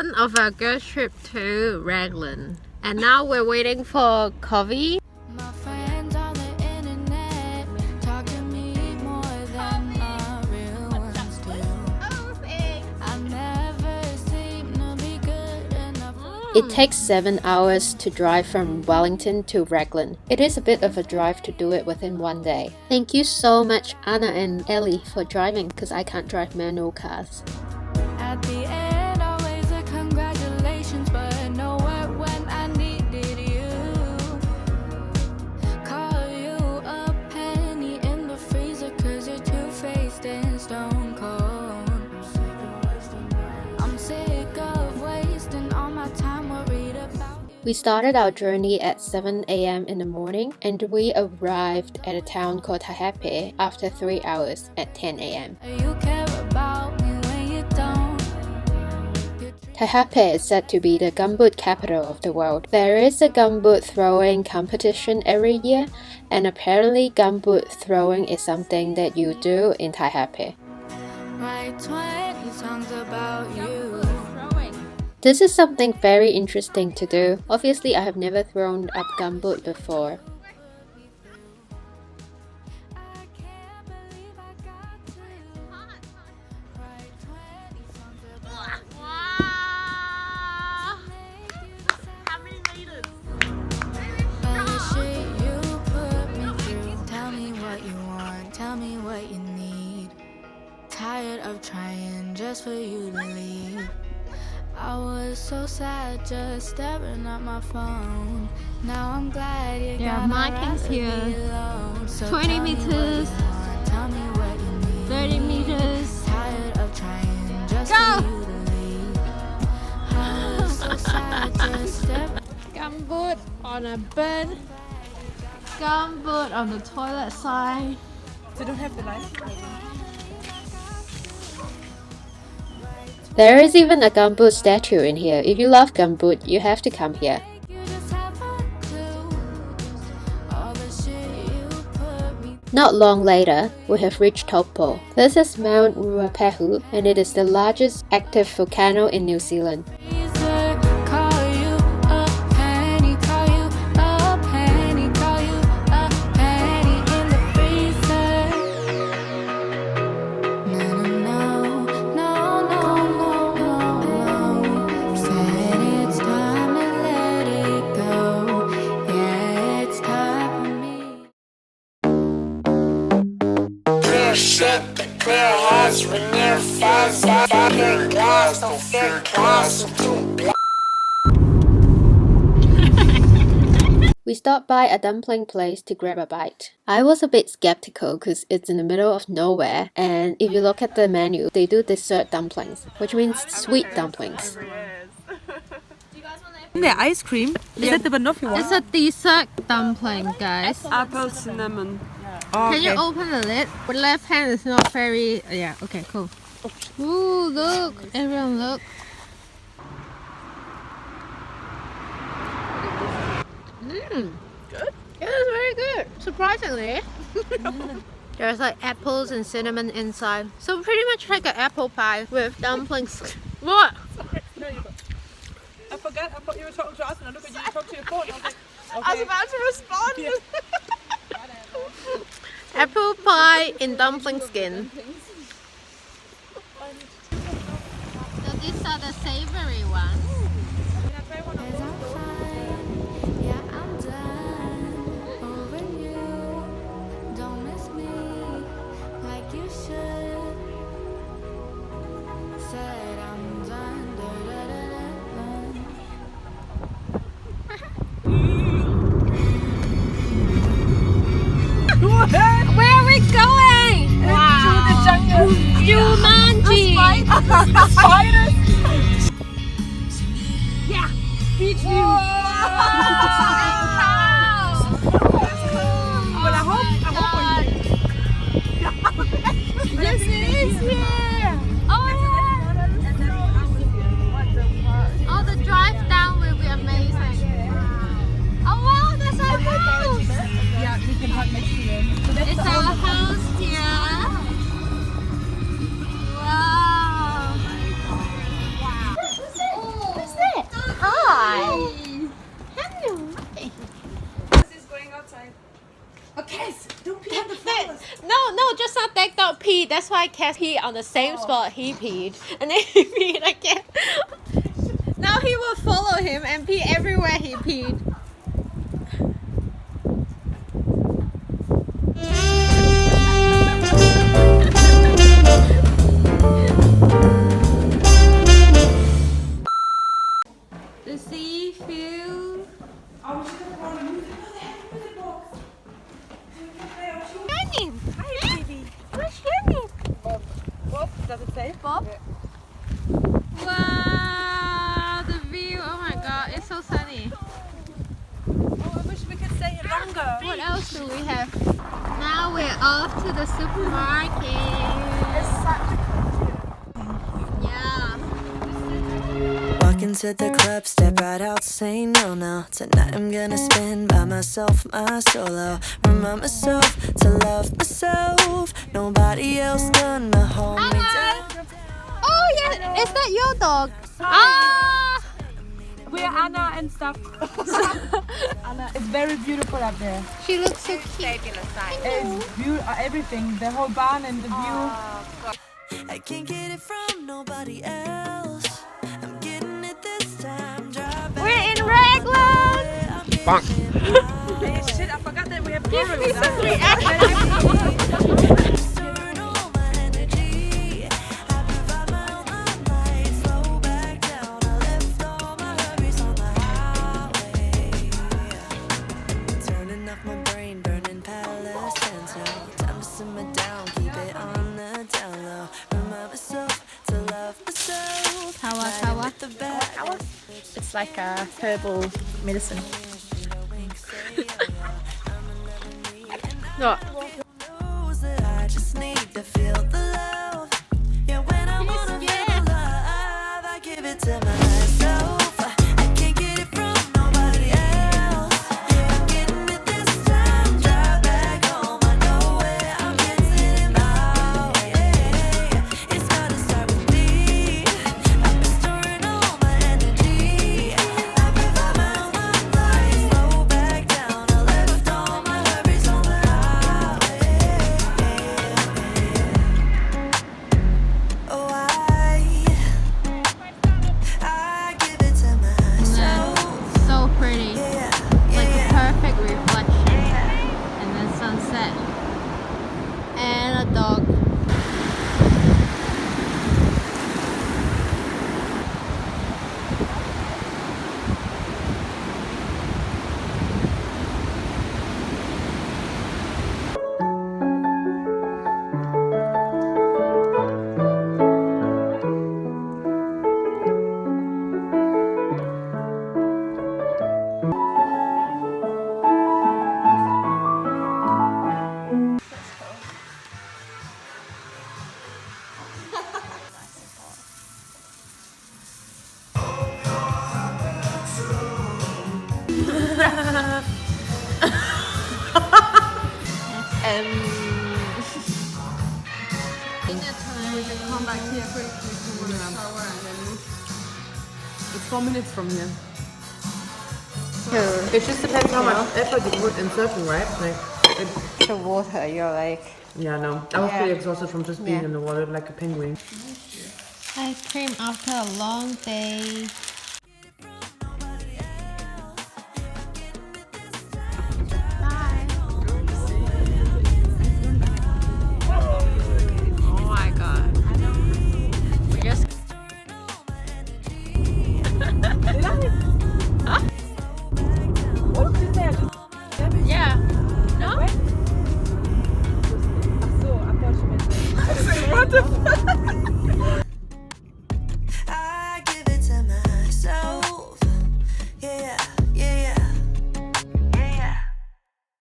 done of our girls trip to Raglan, and now we're waiting for coffee. It takes 7 hours to drive from Wellington to Raglan. It is a bit of a drive to do it within one day. Thank you so much Anna and Ellie for driving, because I can't drive manual cars. At the end, always a congratulations, but nowhere when I needed you. Call you a penny in the freezer, cause you're two-faced and stone cold. I'm sick of wasting all my time worried about you. We started our journey at 7 a.m. in the morning, and we arrived at a town called Taipei after 3 hours at 10 a.m. You care about me when you don't. Taipei is said to be the gumboot capital of the world. There is a gumboot throwing competition every year, and apparently gumboot throwing is something that you do in Taipei. Write 20 songs about you. This is something very interesting to do. Obviously, I have never thrown up gumboot before. I can't believe I got to you. Write 20 songs about you. How many liters? The shit you put me through. Tell me what you want, tell me what you need. Tired of trying just for you to leave. I was so sad just staring at my phone. Now I'm glad you There are got markings here. So 20 tell me what meters. you want, tell me what you need. 30 meters. Tired of trying just Go! for you to leave. I was so sad just staring. Gumboot on a bed. Gumboot on the toilet side. They don't have the lights. There is even a gumboot statue in here. If you love gumboot, you have to come here. You just have a clue. All the shit you put me. Not long later, we have reached Taupo. This is Mount Ruapehu, and it is the largest active volcano in New Zealand. Freezer, call you a penny, call you a penny, call you a penny in the freezer. No, no, no, no, no, no, no. Said it's time to let it go. Yeah, it's time for me. Clear shit, the clear heads with near fuzz. Fucking glass, don't fit class, I'm too black. We stopped by a dumpling place to grab a bite. I was a bit skeptical because it's in the middle of nowhere, and if you look at the menu, they do dessert dumplings, which means sweet dumplings. The ice cream? Is that the banoffee one? It's a dessert dumpling, guys. Apple cinnamon. Can you open the lid? The left hand is not very... Yeah, okay, cool. Ooh, look! Everyone look. Good? Yeah, it's very good. Surprisingly. There's like apples and cinnamon inside. So pretty much like an apple pie with dumplings. What? No, you got. I forgot. I thought you were talking to us, and I looked at you. You talked to your phone. I was like, okay. I was about to respond. Apple pie in dumpling skin. So these are the savory ones. Cause I'm fine, yeah, I'm done over you. Don't miss me like you should. Said I'm done, da, da, da, da, da. Where are we going? To the jungle. Jumanji! The spiders. Yeah. Beach view. Well, I hope Yes, it is here! Oh, yeah! Oh, the drive down will be amazing. Oh, wow, that's our house! yeah, we can hug next to them. It's our house here. Wow! Oh Okay, don't pee on the flowers. No, just not that dog peed. That's why Cass peed on the same spot he peed. And then he peed again. Now he will follow him and pee everywhere he peed. The sea feel I was just going to move the music box. shining. Hi, baby. What's shining? Bob, does it say? Bob? Wow, the view. Oh my god, it's so sunny. Oh, I wish we could stay here longer. What else do we have? Now we're off to the supermarket. Yeah. Walk into the club, step right out, say no, no. Tonight I'm gonna spend by myself, my solo. Remind myself to love myself. Nobody else gonna hold me down. Oh yeah, is that your dog? Ah! We're Anna and stuff. Anna, it's very beautiful up there. She looks so cute. It's beautiful, everything, the whole barn and the view. I can't get it from nobody else. I'm getting it this time. Drive back We're in Raglan. Hey, shit, I forgot that we have Gloria Me with some us. reaction. storing all my energy. I provide my own light. Slow back down. I left all my worries on the highway. Turning off my brain, burning Palo Santo. Time to simmer down, keep it on the down low. Remind myself to love myself. Tawa. With the bad. It's like a herbal medicine. No. Knows that I just need to feel the love. Yeah, when I'm on a feel alive, I give it to myself. I can't get it from nobody else. Yeah, I'm getting it this time. Drive back home, I know where I'm getting it my way. It's gotta start with me. I've been storing all my energy. I provide my own light. Slow back down. I left all my worries on the highway. Oh, I give it to myself. So pretty. Yeah, Like a yeah, perfect reflection. And then sunset. And a dog. Come back here quickly to the shower and then it's 4 minutes from here. It just depends how much effort you put in surfing, right? Like, The water, you're like yeah, no. I was Yeah. pretty exhausted from just being Yeah. in the water like a penguin. ice cream after a long day. Bye. Oh my god. We just What did you say? yeah. No? Ach so, I thought you meant. What the fuck?